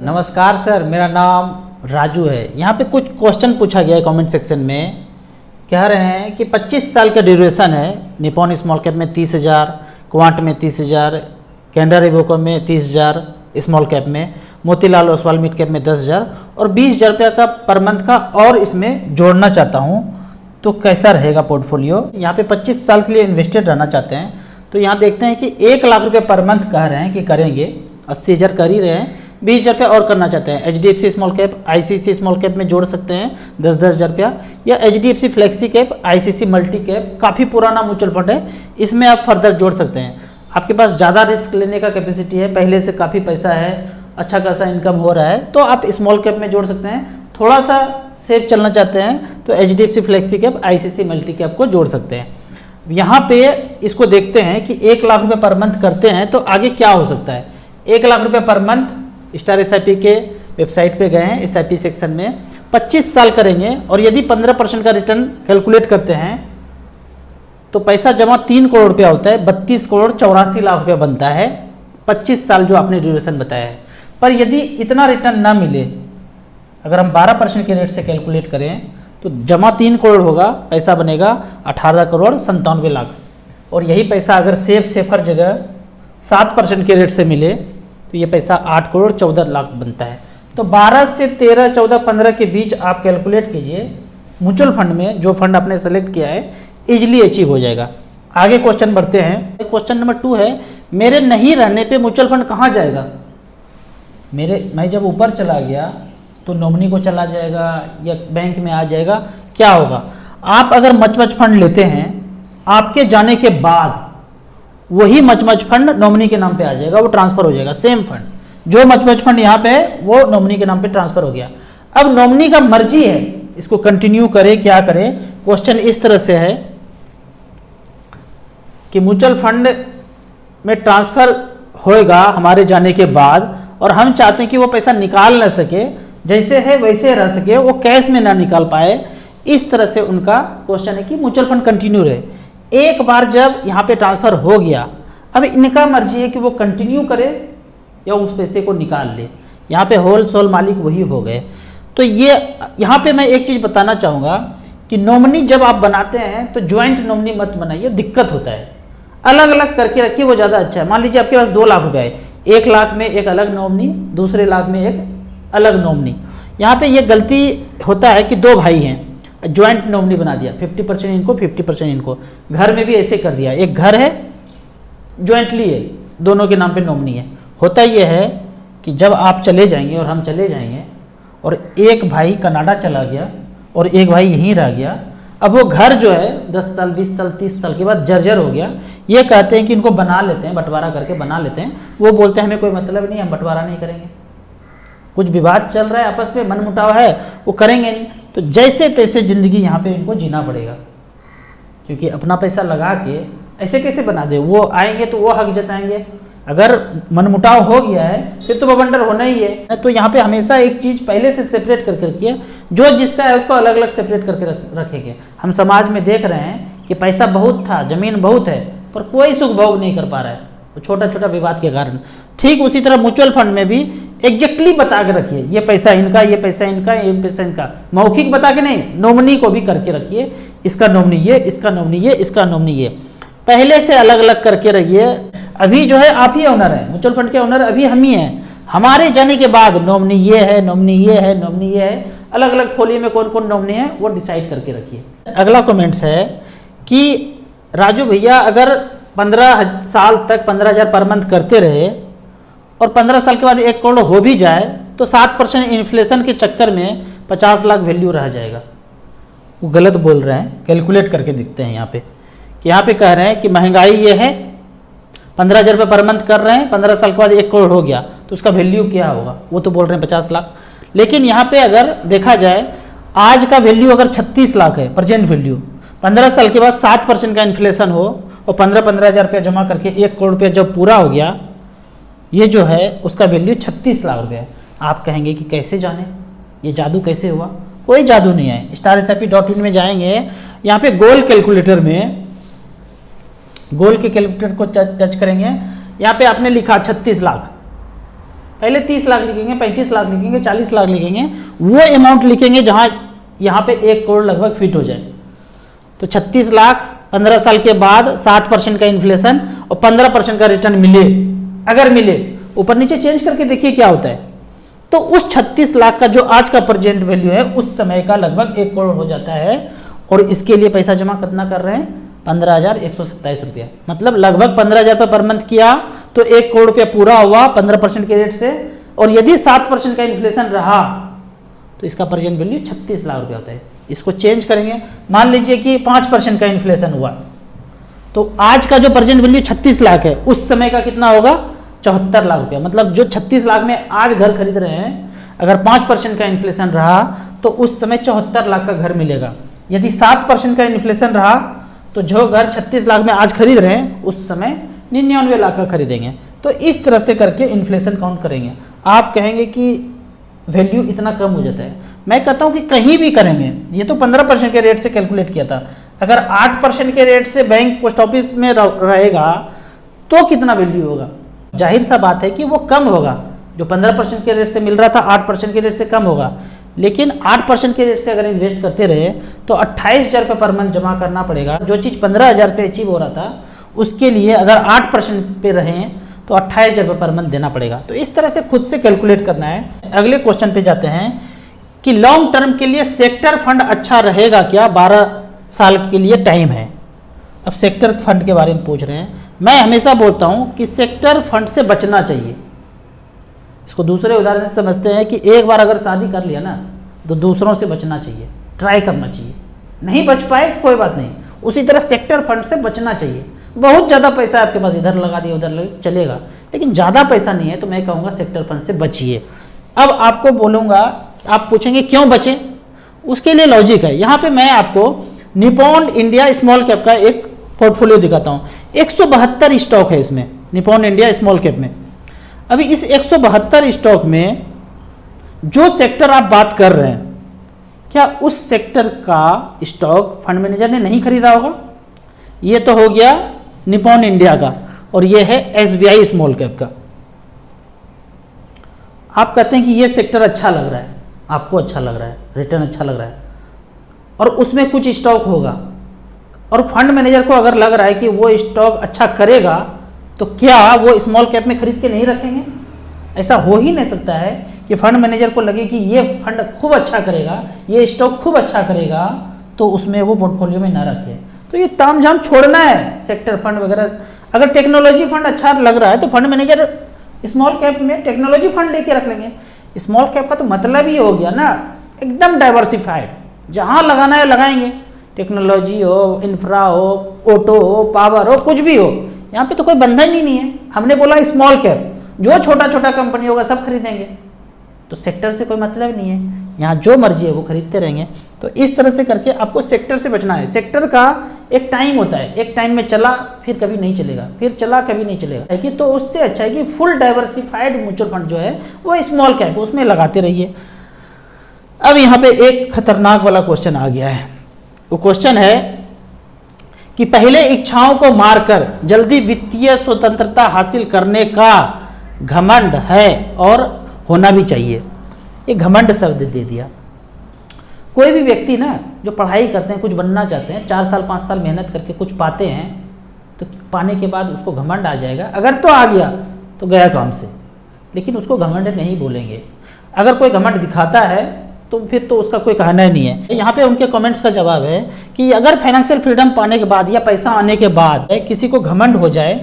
नमस्कार सर, मेरा नाम राजू है। यहाँ पे कुछ क्वेश्चन पूछा गया है कमेंट सेक्शन में। कह रहे हैं कि 25 साल का ड्यूरेशन है, निपॉन स्मॉल कैप में 30,000, क्वांट में 30,000, कैनरा रेवोको में 30,000, स्मॉल कैप में मोतीलाल ओसवाल मिड कैप में 10,000 और 20,000 रुपये का पर मंथ का और इसमें जोड़ना चाहता हूँ, तो कैसा रहेगा पोर्टफोलियो। यहाँ पे 25 साल के लिए इन्वेस्टेड रहना चाहते हैं, तो यहाँ देखते हैं कि 1 लाख रुपये पर मंथ कह रहे हैं कि करेंगे, 80,000 कर ही रहे हैं, 20,000 रुपये और करना चाहते हैं। HDFC small cap, ICC small cap में जोड़ सकते हैं 10-10,000 रुपया, या HDFC flexi cap, ICC multi cap, काफ़ी पुराना म्यूचुअल फंड है, इसमें आप फर्दर जोड़ सकते हैं। आपके पास ज़्यादा रिस्क लेने का कैपेसिटी है, पहले से काफ़ी पैसा है, अच्छा खासा इनकम हो रहा है, तो आप स्मॉल कैप में जोड़ सकते हैं। थोड़ा सा सेफ चलना चाहते हैं तो HDFC flexi cap, ICC multi cap को जोड़ सकते हैं। यहाँ पे इसको देखते हैं कि 1 लाख रुपये पर मंथ करते हैं तो आगे क्या हो सकता है। 1 लाख रुपये पर मंथ स्टार SIP के वेबसाइट पे गए हैं, SIP सेक्शन में 25 साल करेंगे और यदि 15% का रिटर्न कैलकुलेट करते हैं तो पैसा जमा 3 करोड़ रुपया होता है, 32 करोड़ 84 लाख रुपया बनता है 25 साल जो आपने ड्यूरेशन बताया है। पर यदि इतना रिटर्न ना मिले, अगर हम 12% के रेट से कैलकुलेट करें तो जमा 3 करोड़ होगा, पैसा बनेगा 18 करोड़ 97 लाख। और यही पैसा अगर सेफर जगह 7% के रेट से मिले तो ये पैसा 8 करोड़ 14 लाख बनता है। तो 12 से 13, 14, 15 के बीच आप कैलकुलेट कीजिए, म्यूचुअल फंड में जो फंड आपने सेलेक्ट किया है इजीली अचीव हो जाएगा। आगे क्वेश्चन बढ़ते हैं। क्वेश्चन नंबर 2 है, मेरे नहीं रहने पे म्यूचुअल फंड कहाँ जाएगा। मैं जब ऊपर चला गया तो नॉमिनी को चला जाएगा या बैंक में आ जाएगा, क्या होगा। आप अगर मच फंड लेते हैं, आपके जाने के बाद वही मच फंड नॉमिनी के नाम पे आ जाएगा, वो ट्रांसफर हो जाएगा। सेम फंड जो मच फंड यहाँ पे है वो नॉमिनी के नाम पे ट्रांसफर हो गया। अब नॉमिनी का मर्जी है इसको कंटिन्यू करे क्या करे। क्वेश्चन इस तरह से है कि म्यूचुअल फंड में ट्रांसफर होएगा हमारे जाने के बाद और हम चाहते हैं कि वो पैसा निकाल ना सके, जैसे है वैसे रह सके, वो कैश में ना निकाल पाए। इस तरह से उनका क्वेश्चन है कि म्यूचुअल फंड कंटिन्यू रहे। एक बार जब यहाँ पे ट्रांसफर हो गया, अब इनका मर्जी है कि वो कंटिन्यू करे या उस पैसे को निकाल ले। यहाँ पे होल सोल मालिक वही हो गए। तो ये यहाँ पे मैं एक चीज़ बताना चाहूँगा कि नॉमिनी जब आप बनाते हैं तो ज्वाइंट नॉमिनी मत बनाइए, दिक्कत होता है। अलग अलग करके रखिए, वो ज़्यादा अच्छा है। मान लीजिए आपके पास 2 लाख रुपये है, 1 लाख में एक अलग नॉमिनी, दूसरे लाख में एक अलग नॉमिनी। यहाँ पे ये गलती होता है कि 2 भाई हैं, ज्वाइंट नॉमिनी बना दिया, 50% इनको 50% इनको। घर में भी ऐसे कर दिया, एक घर है ज्वाइंटली है, दोनों के नाम पे नॉमिनी है। होता यह है कि जब आप चले जाएंगे और हम चले जाएंगे और एक भाई कनाडा चला गया और एक भाई यहीं रह गया, अब वो घर जो है 10 साल 20 साल 30 साल के बाद जर्जर हो गया। ये कहते हैं कि इनको बना लेते हैं, बंटवारा करके बना लेते हैं। वो बोलते हैं हमें कोई मतलब नहीं, हम बंटवारा नहीं करेंगे, कुछ विवाद चल रहा है आपस में, मनमुटाव है, वो करेंगे नहीं। तो जैसे तैसे ज़िंदगी यहाँ पे इनको जीना पड़ेगा, क्योंकि अपना पैसा लगा के ऐसे कैसे बना दे। वो आएंगे तो वो हक जताएंगे, अगर मनमुटाव हो गया है फिर तो बवंडर होना ही है। तो यहाँ पे हमेशा एक चीज़ पहले से सेपरेट करके रखिए, जो जिसका है उसको अलग अलग सेपरेट करके रखेंगे। हम समाज में देख रहे हैं कि पैसा बहुत था, ज़मीन बहुत है, पर कोई सुख भोग नहीं कर पा रहा है, छोटा छोटा विवाद के कारण। ठीक उसी तरह म्यूचुअल फंड में भी एग्जैक्टली बता के रखिए, ये पैसा इनका, ये पैसा इनका, ये पैसा इनका। मौखिक बता के नहीं, नॉमिनी को भी करके रखिए, इसका नॉमिनी ये, इसका नॉमिनी ये, इसका नॉमिनी ये, पहले से अलग अलग करके रहिए। अभी जो है आप ही ओनर है, म्यूचुअल फंड के ओनर अभी हम ही हैं। हमारे जाने के बाद नॉमिनी ये है, नॉमिनी ये है, नॉमिनी ये है, अलग अलग फोलियो में कौन कौन नॉमिनी है वो डिसाइड करके रखिए। अगला कमेंट्स है कि राजू भैया अगर 15 साल तक 15,000 पर मंथ करते रहे और 15 साल के बाद 1 करोड़ हो भी जाए तो 7% इन्फ्लेशन के चक्कर में 50 लाख वैल्यू रह जाएगा। वो गलत बोल रहे हैं, कैलकुलेट करके दिखते हैं यहाँ पे कि यहाँ पे कह रहे हैं कि महंगाई ये है, 15,000 रुपये पर मंथ कर रहे हैं, 15 साल के बाद 1 करोड़ हो गया तो उसका वैल्यू क्या होगा। वो तो बोल रहे हैं 50 लाख, लेकिन यहाँ पे अगर देखा जाए आज का वैल्यू अगर 36 लाख है प्रेजेंट वैल्यू, 15 साल के बाद 7% का इन्फ्लेशन हो और 15,000 रुपया जमा करके 1 करोड़ रुपया जब पूरा हो गया, ये जो है उसका वैल्यू 36 लाख रुपया है। आप कहेंगे कि कैसे जाने, ये जादू कैसे हुआ। कोई जादू नहीं है। StarSIP.in में जाएंगे, यहाँ पे गोल कैलकुलेटर में गोल के कैलकुलेटर को टच करेंगे, यहाँ पे आपने लिखा 36 लाख, पहले 30 लाख लिखेंगे, 35 लाख लिखेंगे, 40 लाख लिखेंगे, वो अमाउंट लिखेंगे जहां यहाँ पे 1 करोड़ लगभग फिट हो जाए। तो 36 लाख 15 साल के बाद 7% का इन्फ्लेशन और 15% का रिटर्न मिले, अगर मिले, ऊपर नीचे चेंज करके देखिए क्या होता है। तो उस 36 लाख का जो आज का प्रेजेंट वैल्यू है उस समय का लगभग 1 करोड़ हो जाता है। और इसके लिए पैसा जमा कितना कर रहे हैं? 15,127 रुपया, मतलब लगभग 15,000 रुपये पर मंथ किया तो 1 करोड़ रुपया पूरा हुआ 15% के रेट से। और यदि 7% का इन्फ्लेशन रहा तो इसका प्रेजेंट वैल्यू 36 लाख रुपया होता है। इसको चेंज करेंगे, मान लीजिए कि 5% का इन्फ्लेशन हुआ तो आज का जो प्रेजेंट वैल्यू 36 लाख है उस समय का कितना होगा? 74 लाख रुपया। मतलब जो 36 लाख में आज घर खरीद रहे हैं, अगर 5% का इन्फ्लेशन रहा तो उस समय 74 लाख का घर मिलेगा। यदि 7% का इन्फ्लेशन रहा तो जो घर 36 लाख में आज खरीद रहे हैं उस समय 99 लाख का खरीदेंगे। तो इस तरह से करके इन्फ्लेशन काउंट करेंगे। आप कहेंगे कि वैल्यू इतना कम हो जाता है, मैं कहता हूं कि कहीं भी करेंगे। ये तो 15% के रेट से कैलकुलेट किया था, अगर 8% के रेट से बैंक पोस्ट ऑफिस में रहेगा तो कितना वैल्यू होगा? जाहिर सा बात है कि वो कम होगा। जो 15% के रेट से मिल रहा था 8% के रेट से कम होगा। लेकिन 8% के रेट से अगर इन्वेस्ट करते रहे तो 28,000 रुपये पर मंथ जमा करना पड़ेगा। जो चीज़ 15,000 से अचीव हो रहा था उसके लिए अगर 8% पे रहें तो 28,000 रुपये पर मंथ देना पड़ेगा। तो इस तरह से खुद से कैलकुलेट करना है। अगले क्वेश्चन पे जाते हैं कि लॉन्ग टर्म के लिए सेक्टर फंड अच्छा रहेगा क्या? 12 साल के लिए टाइम है। अब सेक्टर फंड के बारे में पूछ रहे हैं। मैं हमेशा बोलता हूं कि सेक्टर फंड से बचना चाहिए। इसको दूसरे उदाहरण से समझते हैं कि एक बार अगर शादी कर लिया ना तो दूसरों से बचना चाहिए, ट्राई करना चाहिए। नहीं बच पाए कोई बात नहीं, उसी तरह सेक्टर फंड से बचना चाहिए। बहुत ज़्यादा पैसा आपके पास, इधर लगा दिया उधर चलेगा, लेकिन ज़्यादा पैसा नहीं है तो मैं कहूँगा सेक्टर फंड से बचिए। अब आपको बोलूँगा, आप पूछेंगे क्यों बचें? उसके लिए लॉजिक है। यहाँ पे मैं आपको निपॉन इंडिया स्मॉल कैप का एक पोर्टफोलियो दिखाता हूँ। 172 स्टॉक है इसमें, निपॉन इंडिया स्मॉल कैप में। अभी इस 172 स्टॉक में जो सेक्टर आप बात कर रहे हैं, क्या उस सेक्टर का स्टॉक फंड मैनेजर ने नहीं खरीदा होगा? ये तो हो गया निपॉन इंडिया का, और ये है एसबीआई स्मॉल कैप का। आप कहते हैं कि ये सेक्टर अच्छा लग रहा है, आपको अच्छा लग रहा है, रिटर्न अच्छा लग रहा है, और उसमें कुछ स्टॉक होगा, और फंड मैनेजर को अगर लग रहा है कि वो स्टॉक अच्छा करेगा तो क्या वो स्मॉल कैप में खरीद के नहीं रखेंगे? ऐसा हो ही नहीं सकता है कि फंड मैनेजर को लगे कि ये फंड खूब अच्छा करेगा, ये स्टॉक खूब अच्छा करेगा, तो उसमें वो पोर्टफोलियो में ना रखे। तो ये तामझाम छोड़ना है सेक्टर फंड वगैरह। अगर टेक्नोलॉजी फंड अच्छा लग रहा है तो फंड मैनेजर स्मॉल कैप में टेक्नोलॉजी फंड लेके रख लेंगे। स्मॉल कैप का तो मतलब ही हो गया ना एकदम डाइवर्सिफाइड, जहां लगाना है लगाएंगे। टेक्नोलॉजी हो, इंफ्रा हो, ऑटो हो, पावर हो, कुछ भी हो, यहाँ पे तो कोई बंधन ही नहीं है। हमने बोला स्मॉल कैप, जो छोटा छोटा कंपनी होगा सब खरीदेंगे, तो सेक्टर से कोई मतलब नहीं है। यहाँ जो मर्जी है वो खरीदते रहेंगे। तो इस तरह से करके आपको सेक्टर से बचना है। सेक्टर का एक टाइम होता है, एक टाइम में चला फिर कभी नहीं चलेगा, फिर चला कभी नहीं चलेगा, है कि? तो उससे अच्छा है कि फुल डाइवर्सिफाइड म्यूचुअल फंड जो है वो स्मॉल कैप, उसमें लगाते रहिए। अब यहाँ पे एक खतरनाक वाला क्वेश्चन आ गया है। वो क्वेश्चन है कि पहले इच्छाओं को मारकर जल्दी वित्तीय स्वतंत्रता हासिल करने का घमंड है और होना भी चाहिए। ये घमंड शब्द दे दिया। कोई भी व्यक्ति ना जो पढ़ाई करते हैं, कुछ बनना चाहते हैं, 4 साल 5 साल मेहनत करके कुछ पाते हैं, तो पाने के बाद उसको घमंड आ जाएगा। अगर तो आ गया तो गया काम से, लेकिन उसको घमंड नहीं बोलेंगे। अगर कोई घमंड दिखाता है तो फिर तो उसका कोई कहना ही नहीं है। यहाँ पे उनके कमेंट्स का जवाब है कि अगर फाइनेंशियल फ्रीडम पाने के बाद या पैसा आने के बाद किसी को घमंड हो जाए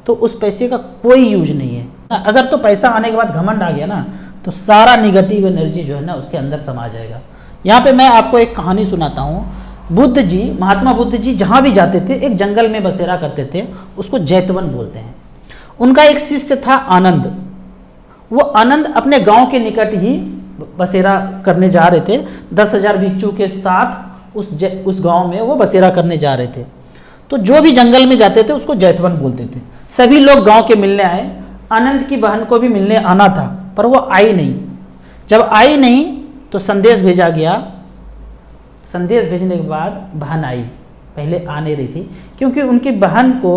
तो उस पैसे का कोई यूज नहीं है। अगर तो पैसा आने के बाद घमंड आ गया ना तो सारा निगेटिव एनर्जी जो है ना उसके अंदर समा जाएगा। यहाँ पे मैं आपको एक कहानी सुनाता हूँ। बुद्ध जी, महात्मा बुद्ध जी जहाँ भी जाते थे एक जंगल में बसेरा करते थे, उसको जैतवन बोलते हैं। उनका एक शिष्य था आनंद। वो आनंद अपने गांव के निकट ही बसेरा करने जा रहे थे। 10,000 भिक्षु के साथ उस गांव में वो बसेरा करने जा रहे थे। तो जो भी जंगल में जाते थे उसको जैतवन बोलते थे। सभी लोग गांव के मिलने आए। आनंद की बहन को भी मिलने आना था पर वो आई नहीं। जब आई नहीं तो संदेश भेजा गया। संदेश भेजने के बाद बहन आई, पहले आ नहीं रही थी क्योंकि उनकी बहन को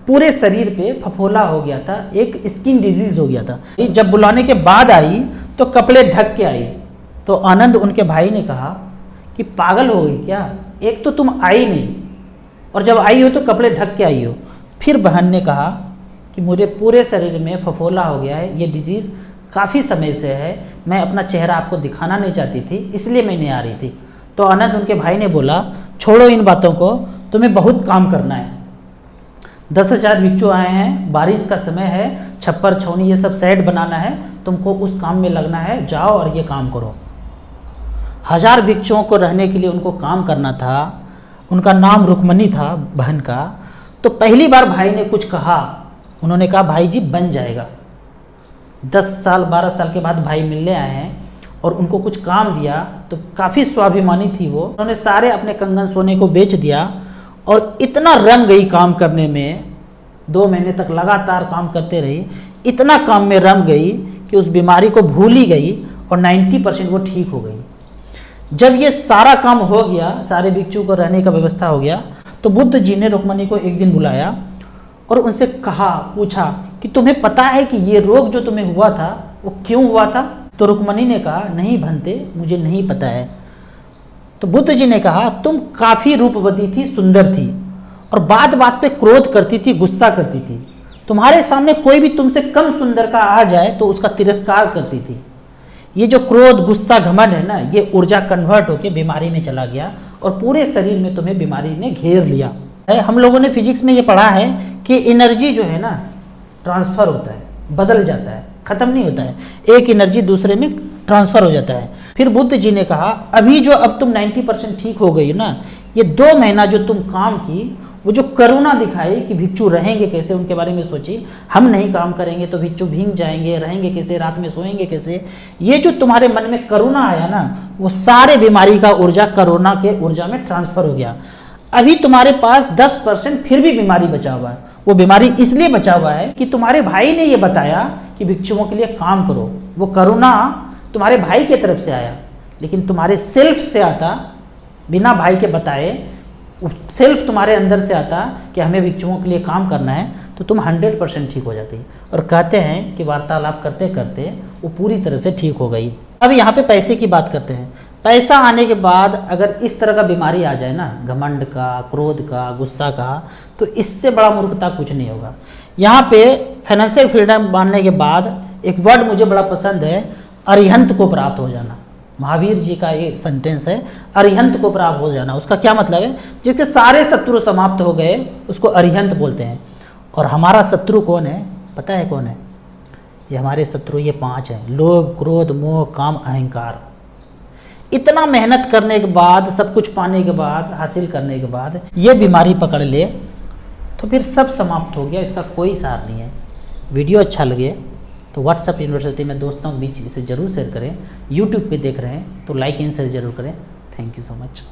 पूरे शरीर पे फफोला हो गया था, एक स्किन डिजीज हो गया था। जब बुलाने के बाद आई तो कपड़े ढक के आई। तो आनंद उनके भाई ने कहा कि पागल हो गई क्या, एक तो तुम आई नहीं और जब आई हो तो कपड़े ढक के आई हो। फिर बहन ने कहा कि मुझे पूरे शरीर में फफोला हो गया है, ये डिजीज़ काफ़ी समय से है, मैं अपना चेहरा आपको दिखाना नहीं चाहती थी इसलिए मैं नहीं आ रही थी। तो आनंद उनके भाई ने बोला छोड़ो इन बातों को, तुम्हें बहुत काम करना है। 10,000 भिक्षु आए हैं, बारिश का समय है, छप्पर छौनी ये सब सेट बनाना है, तुमको उस काम में लगना है, जाओ और ये काम करो। 1000 भिक्षुओं को रहने के लिए उनको काम करना था। उनका नाम रुक्मणी था बहन का। तो पहली बार भाई ने कुछ कहा, उन्होंने कहा भाई जी बन जाएगा। 10 साल 12 साल के बाद भाई मिलने आए हैं और उनको कुछ काम दिया तो काफ़ी स्वाभिमानी थी वो। उन्होंने सारे अपने कंगन सोने को बेच दिया और इतना रम गई काम करने में, 2 महीने तक लगातार काम करते रही, इतना काम में रम गई कि उस बीमारी को भूल ही गई और 90% वो ठीक हो गई। जब ये सारा काम हो गया, सारे भिक्षु को रहने का व्यवस्था हो गया, तो बुद्ध जी ने रुक्मणी को एक दिन बुलाया और उनसे कहा, पूछा कि तुम्हें पता है कि ये रोग जो तुम्हें हुआ था वो क्यों हुआ था? तो रुक्मणी ने कहा नहीं भंते, मुझे नहीं पता है। तो बुद्ध जी ने कहा तुम काफ़ी रूपवती थी, सुंदर थी और बात बात पे क्रोध करती थी, गुस्सा करती थी। तुम्हारे सामने कोई भी तुमसे कम सुंदर का आ जाए तो उसका तिरस्कार करती थी। ये जो क्रोध, गुस्सा, घमंड है ना, ये ऊर्जा कन्वर्ट होकर बीमारी में चला गया और पूरे शरीर में तुम्हें बीमारी ने घेर लिया। हम लोगों ने फिजिक्स में ये पढ़ा है कि एनर्जी जो है ना ट्रांसफ़र होता है, बदल जाता है, ख़त्म नहीं होता है, एक एनर्जी दूसरे में ट्रांसफ़र हो जाता है। फिर बुद्ध जी ने कहा अभी जो अब तुम 90% ठीक हो गई ना, ये 2 महीना जो तुम काम की, वो जो करुणा दिखाई कि भिक्षु रहेंगे कैसे, उनके बारे में सोची, हम नहीं काम करेंगे तो भिक्षु भीग जाएंगे, रहेंगे कैसे, रात में सोएंगे कैसे, ये जो तुम्हारे मन में करुणा आया ना, वो सारे बीमारी का ऊर्जा करुणा के ऊर्जा में ट्रांसफ़र हो गया। अभी तुम्हारे पास 10% फिर भी बीमारी बचा हुआ है। वो बीमारी इसलिए बचा हुआ है कि तुम्हारे भाई ने ये बताया कि भिक्षुओं के लिए काम करो। वो करुणा तुम्हारे भाई की तरफ से आया, लेकिन तुम्हारे सेल्फ से आता, बिना भाई के बताए सेल्फ तुम्हारे अंदर से आता कि हमें भिक्षुओं के लिए काम करना है, तो तुम 100% ठीक हो जाती। और कहते हैं कि वार्तालाप करते करते वो पूरी तरह से ठीक हो गई। अब यहाँ पे पैसे की बात करते हैं। पैसा आने के बाद अगर इस तरह का बीमारी आ जाए ना, घमंड का, क्रोध का, गुस्सा का, तो इससे बड़ा मूर्खता कुछ नहीं होगा। यहाँ पे फाइनेंशियल फ्रीडम मानने के बाद एक वर्ड मुझे बड़ा पसंद है, अरिहंत को प्राप्त हो जाना। महावीर जी का ये सेंटेंस है, अरिहंत को प्राप्त हो जाना। उसका क्या मतलब है? जिसके सारे शत्रु समाप्त हो गए उसको अरिहंत बोलते हैं। और हमारा शत्रु कौन है? पता है कौन है? ये हमारे शत्रु ये 5 हैं, लोभ, क्रोध, मोह, काम, अहंकार। इतना मेहनत करने के बाद, सब कुछ पाने के बाद, हासिल करने के बाद ये बीमारी पकड़ ले तो फिर सब समाप्त हो गया, इसका कोई सार नहीं है। वीडियो अच्छा लगे तो व्हाट्सएप यूनिवर्सिटी में दोस्तों के बीच इसे ज़रूर शेयर करें। यूट्यूब पे देख रहे हैं तो लाइक एंड शेयर ज़रूर करें। Thank you so much.